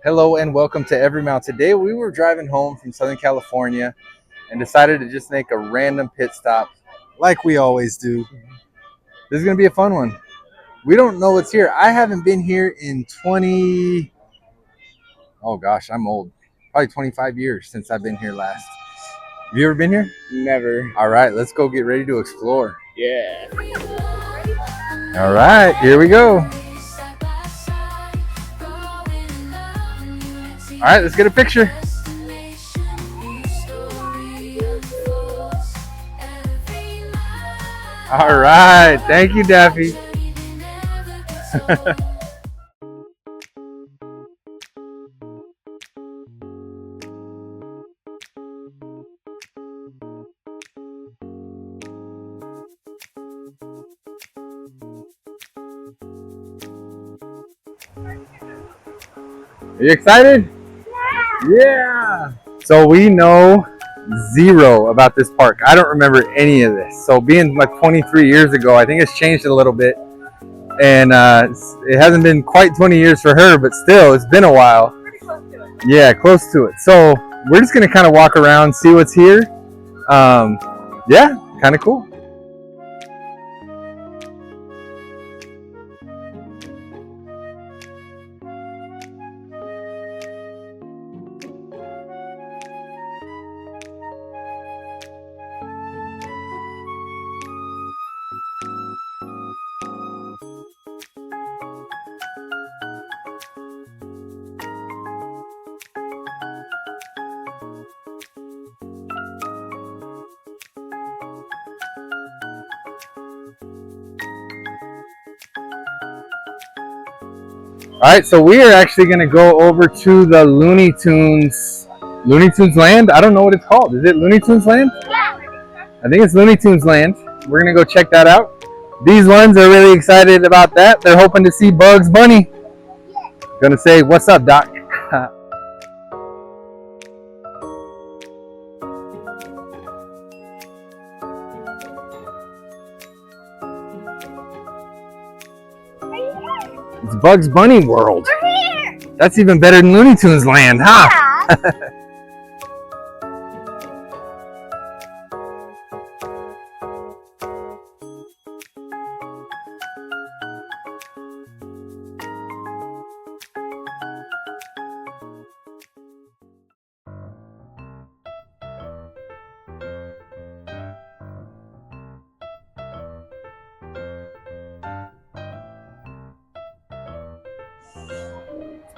Hello and welcome to Everymount. Today we were driving home from Southern California and decided to just make a random pit stop like we always do. This is going to be a fun one. We don't know what's here. I haven't been here in oh gosh, I'm old. Probably 25 years since I've been here last. Have you ever been here? Never. All right, let's go get ready to explore. Yeah. All right, here we go. All right, let's get a picture. All right, thank you, Daffy. Are you excited? Yeah. So we know zero about this park. I don't remember any of this. So being like 23 years ago, I think it's changed a little bit. And it hasn't been quite 20 years for her, but still, it's been a while. Pretty close to it. Yeah, close to it. So we're just going to kind of walk around, see what's here. Yeah, kind of cool. All right, so we are actually going to go over to the Looney Tunes Land. I don't know what it's called. Is it Looney Tunes Land? Yeah. I think it's Looney Tunes Land. We're going to go check that out. These ones are really excited about that. They're hoping to see Bugs Bunny. Gonna say, what's up, Doc? It's Bugs Bunny World. We're here. That's even better than Looney Tunes Land, huh? Yeah.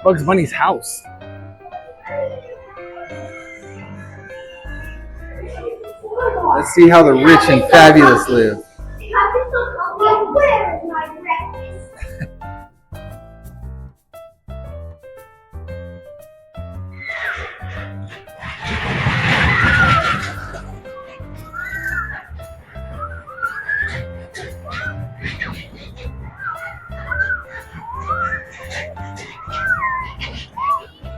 Bugs Bunny's house. Let's see how the rich and fabulous live. Where's my breakfast?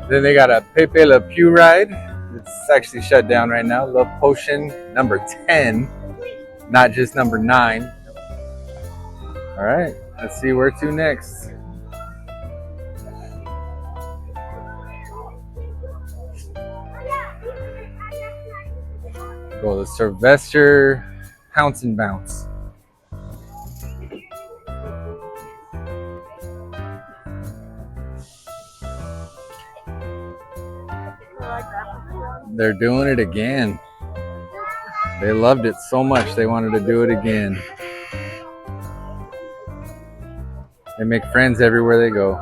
Then they got a Pepe Le Pew ride. It's actually shut down right now. Love Potion number 10, not just number 9. All right, let's see where to next. Go to Sylvester Pounce and Bounce. They're doing it again. They loved it so much they wanted to do it again. They make friends everywhere they go.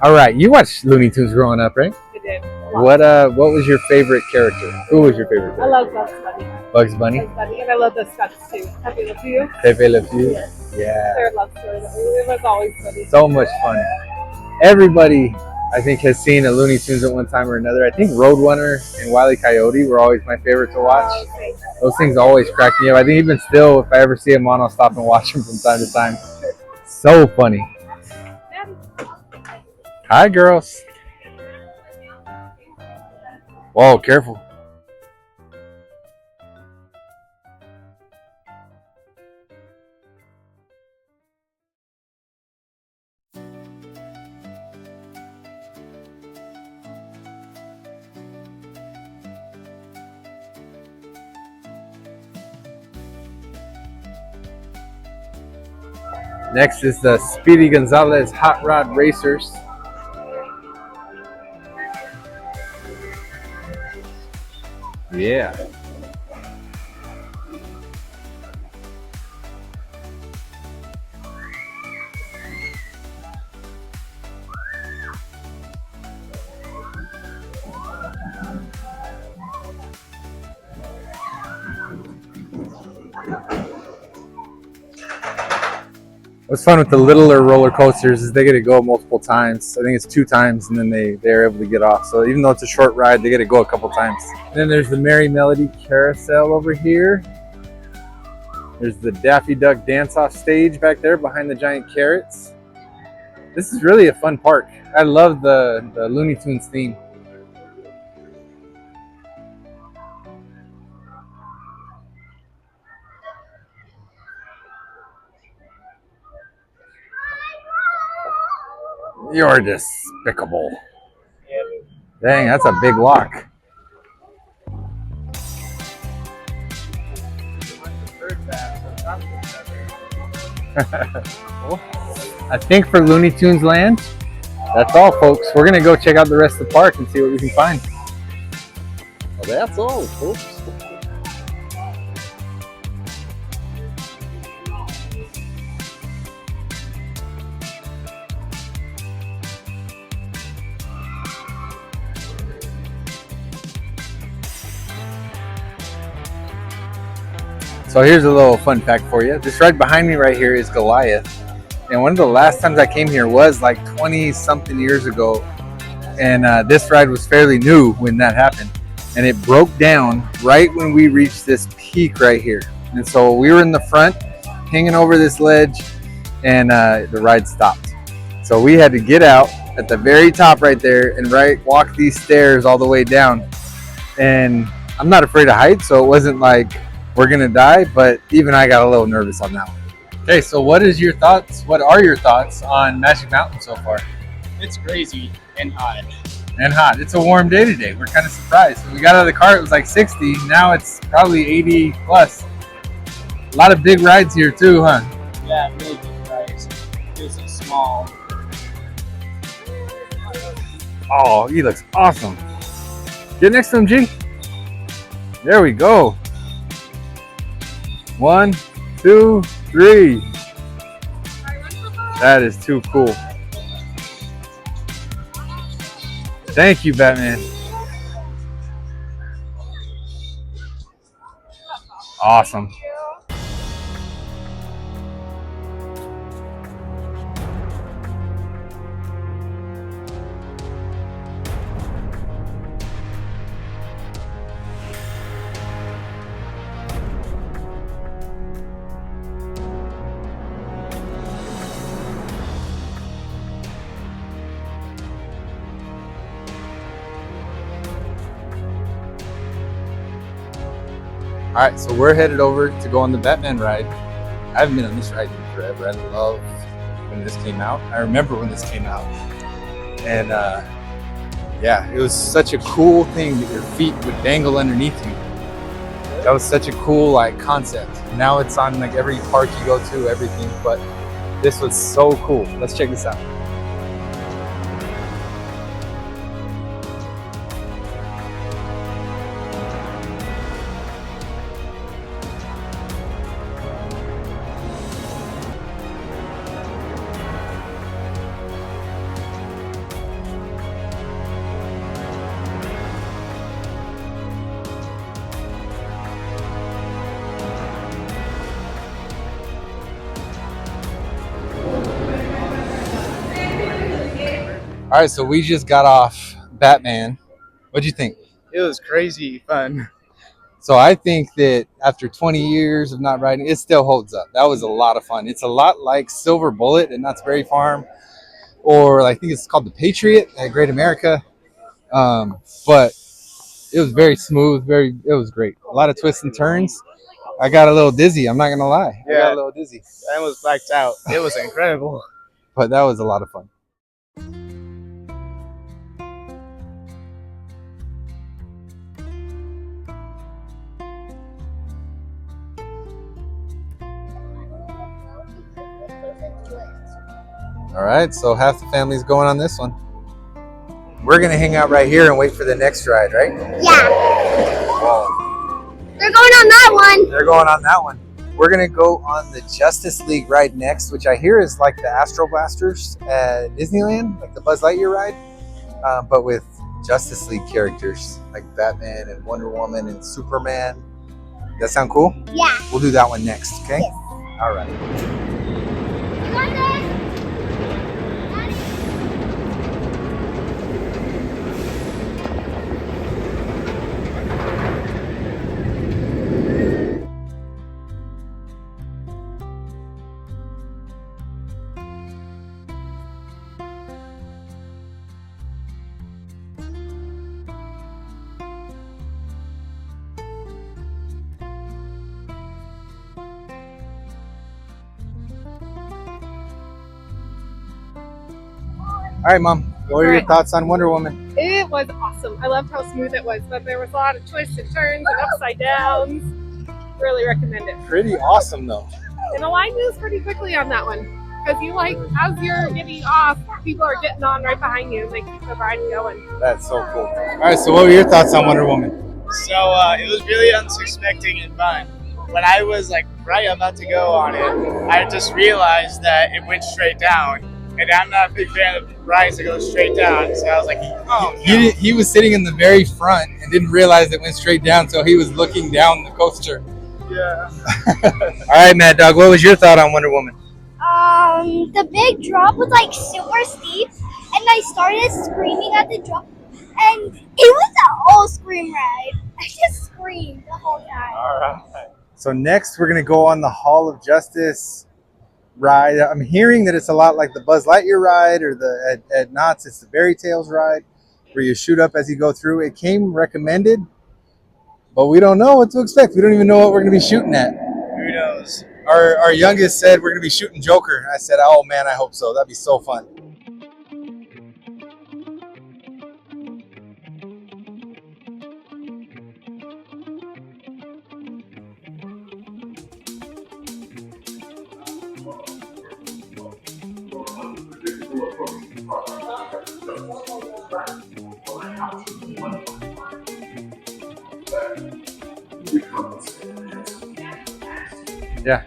All right, you watched Looney Tunes growing up, right? I did. What was your favorite character? Who was your favorite I character? love Bugs Bunny. Bugs Bunny? Bugs Bunny, and I love the Scots too. Happy with you? Pepe Le Pew? Yes. Yeah. Their love story. It was always funny. So much fun. Everybody, I think, has seen a Looney Tunes at one time or another. I think Roadrunner and Wile E. Coyote were always my favorite to watch. Okay. Those things always crack me up. I think even still, if I ever see them on, I'll stop and watch them from time to time. So funny. Hi, girls. Whoa, careful. Next is the Speedy Gonzalez Hot Rod Racers. Yeah. What's fun with the littler roller coasters is they get to go multiple times. I think it's 2 times, and then they're able to get off. So even though it's a short ride, they get to go a couple times. And then there's the Merry Melody Carousel over here. There's the Daffy Duck dance-off stage back there behind the giant carrots. This is really a fun park. I love the Looney Tunes theme. You're despicable. Dang, that's a big lock. I think for Looney Tunes Land, that's all, folks. We're gonna go check out the rest of the park and see what we can find. Well, that's all, folks. So here's a little fun fact for you. This ride behind me right here is Goliath. And one of the last times I came here was like 20 something years ago. And this ride was fairly new when that happened. And it broke down right when we reached this peak right here. And so we were in the front, hanging over this ledge, and the ride stopped. So we had to get out at the very top right there and walk these stairs all the way down. And I'm not afraid of heights, so it wasn't like we're gonna die, but even I got a little nervous on that one. Okay, so what are your thoughts on Magic Mountain so far? It's crazy and hot. And hot. It's a warm day today. We're kind of surprised. When we got out of the car, it was like 60. Now it's probably 80 plus. A lot of big rides here too, huh? Yeah, really big rides. Feels so small. Oh, he looks awesome. Get next to him, G. There we go. 1, 2, 3. That is too cool. Thank you, Batman. Awesome. All right, so we're headed over to go on the Batman ride. I haven't been on this ride in forever. I love when this came out. I remember when this came out. And yeah, it was such a cool thing that your feet would dangle underneath you. That was such a cool like concept. Now it's on like every park you go to, everything, but this was so cool. Let's check this out. All right, so we just got off Batman. What'd you think? It was crazy fun. So I think that after 20 years of not riding, it still holds up. That was a lot of fun. It's a lot like Silver Bullet at Knott's Berry Farm, or I think it's called the Patriot at Great America. But it was very smooth. It was great. A lot of twists and turns. I got a little dizzy. I'm not gonna lie. I got a little dizzy. I was blacked out. It was incredible. But that was a lot of fun. All right, so half the family's going on this one. We're gonna hang out right here and wait for the next ride, right? Yeah. Wow. They're going on that one. They're going on that one. We're gonna go on the Justice League ride next, which I hear is like the Astro Blasters at Disneyland, like the Buzz Lightyear ride, but with Justice League characters like Batman and Wonder Woman and Superman. That sound cool? Yeah. We'll do that one next, okay? Yes. All right. You got this? All right, Mom. What are your Right. thoughts on Wonder Woman? It was awesome. I loved how smooth it was, but there was a lot of twists and turns and upside downs. Really recommend it. Pretty awesome, though. And the line moves pretty quickly on that one. Because you like, as you're getting off, people are getting on right behind you and they keep the ride going. That's so cool. All right, so what were your thoughts on Wonder Woman? So it was really unsuspecting and fun. When I was like right about to go on it, I just realized that it went straight down. And I'm not a big fan of rides that go straight down. So I was like, oh, no. He was sitting in the very front and didn't realize it went straight down, so he was looking down the coaster. Yeah. All right, Mad Dog, what was your thought on Wonder Woman? The big drop was like super steep, and I started screaming at the drop, and it was an all scream ride. I just screamed the whole time. All right. So next, we're gonna go on the Hall of Justice ride. I'm hearing that it's a lot like the Buzz Lightyear ride, or the at Knott's, it's the Fairy Tales ride, where you shoot up as you go through. It came recommended, but we don't know what to expect. We don't even know what we're gonna be shooting at. Who knows? Our youngest said we're gonna be shooting Joker. I said, oh man, I hope so. That'd be so fun. Yeah.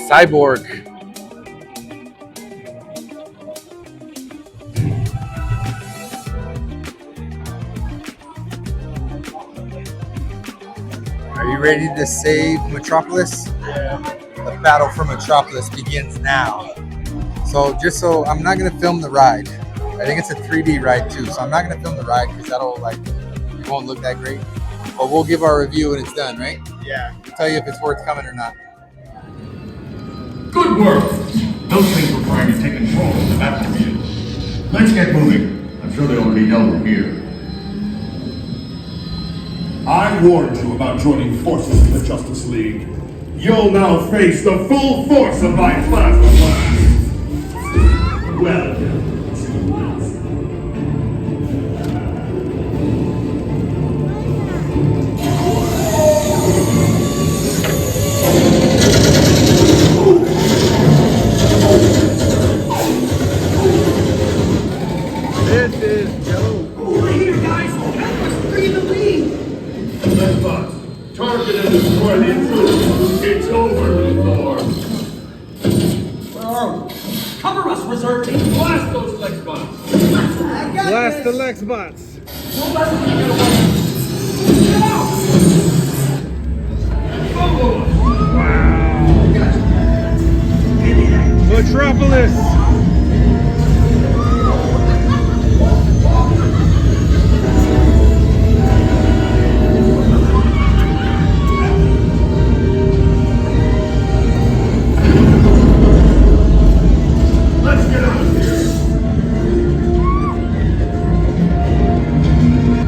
Cyborg. Are you ready to save Metropolis? Yeah. The battle for Metropolis begins now. So I'm not gonna film the ride. I think it's a 3D ride too, so I'm not gonna film the ride because it won't look that great. But we'll give our review when it's done, right? Yeah. We'll tell you if it's worth coming or not. Good work! Those things were trying to take control of the battlefield. Let's get moving. I'm sure they already know we're here. I warned you about joining forces with the Justice League. You'll now face the full force of my plasma blast. Welcome to This is Joe. We're here, guys! Help us free the league! Lexbots, target and destroy the intruders! It's over, Luthor! Where are we? Cover us, reserve team! Blast those Lexbots! Blast the Lexbots. Don't let them get away! Get out! Follow us! Metropolis. Let's get out of here! 1,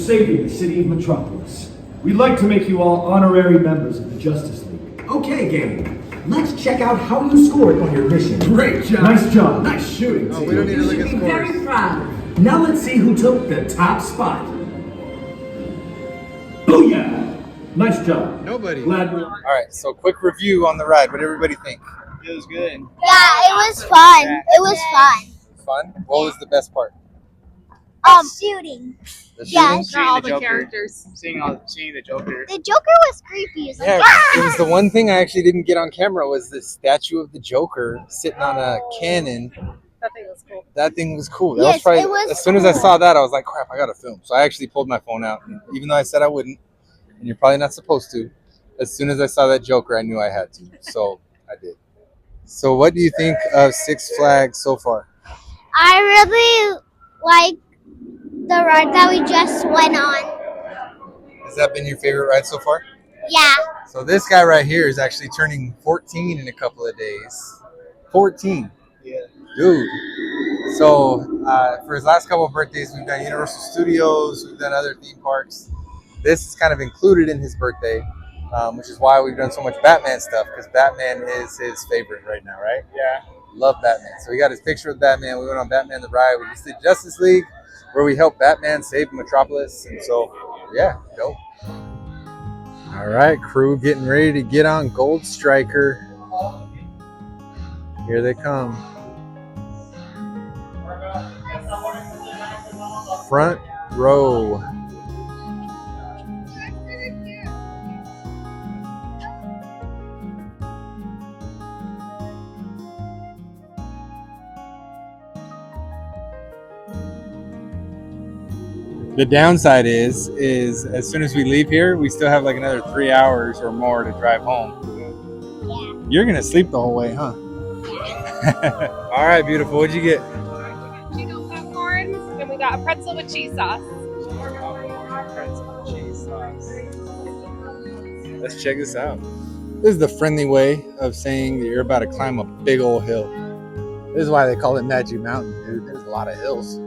saving the city of Metropolis. We'd like to make you all honorary members of the Justice League. Okay, gang. Let's check out how you scored on your mission. Great job. Nice job. Nice shooting. Oh, we don't need to You look should at be scores. very proud. Now let's see who took the top spot. Booyah! Nice job. Nobody. Glad we All right, so quick review on the ride. What did everybody think? It was good. Yeah, it was fun. It was fun. Fun? What was the best part? Shooting. The Yeah. shooting? Not all the the Joker. characters. Seeing the Joker. The Joker was creepy. It's like, Yeah, "Ah!" it was the one thing I actually didn't get on camera was the statue of the Joker sitting on a cannon. That thing was cool. That thing was cool. That Yes, was probably, it was as soon as I cool. saw that, I was like, crap, I got to film. So I actually pulled my phone out. And even though I said I wouldn't, and you're probably not supposed to, as soon as I saw that Joker, I knew I had to. So I did. So what do you think of Six Flags so far? I really like the ride that we just went on. Has that been your favorite ride so far? Yeah. So this guy right here is actually turning 14 in a couple of days. 14. Yeah. Dude. So for his last couple of birthdays, we've done Universal Studios, we've done other theme parks. This is kind of included in his birthday, which is why we've done so much Batman stuff, because Batman is his favorite right now, right? Yeah. Love Batman. So we got his picture with Batman. We went on Batman the Ride. We just did Justice League, where we helped Batman save Metropolis. And so, yeah, dope. All right, crew getting ready to get on Gold Striker. Here they come. Front row. The downside is as soon as we leave here, we still have like another 3 hours or more to drive home. You're gonna sleep the whole way, huh? All right, beautiful. What'd you get? Cheeto popcorn, and we got a pretzel with cheese sauce. Let's check this out. This is the friendly way of saying that you're about to climb a big old hill. This is why they call it Magic Mountain, dude. There's a lot of hills.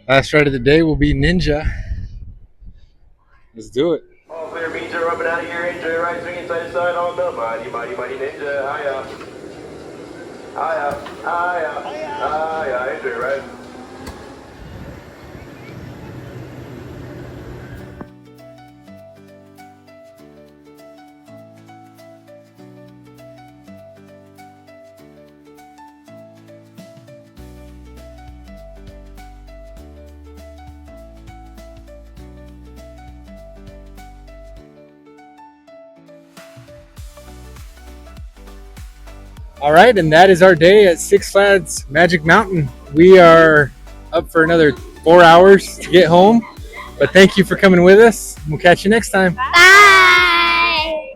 Last ride of the day will be Ninja. Let's do it. All clear means are rubbing out of here. Enjoy your ride, swinging side to side on the mighty, mighty, mighty ninja. Hiya. Hiya. Hiya. Hiya. Enjoy your ride. All right, and that is our day at Six Flags Magic Mountain. We are up for another 4 hours to get home, but thank you for coming with us. We'll catch you next time. Bye.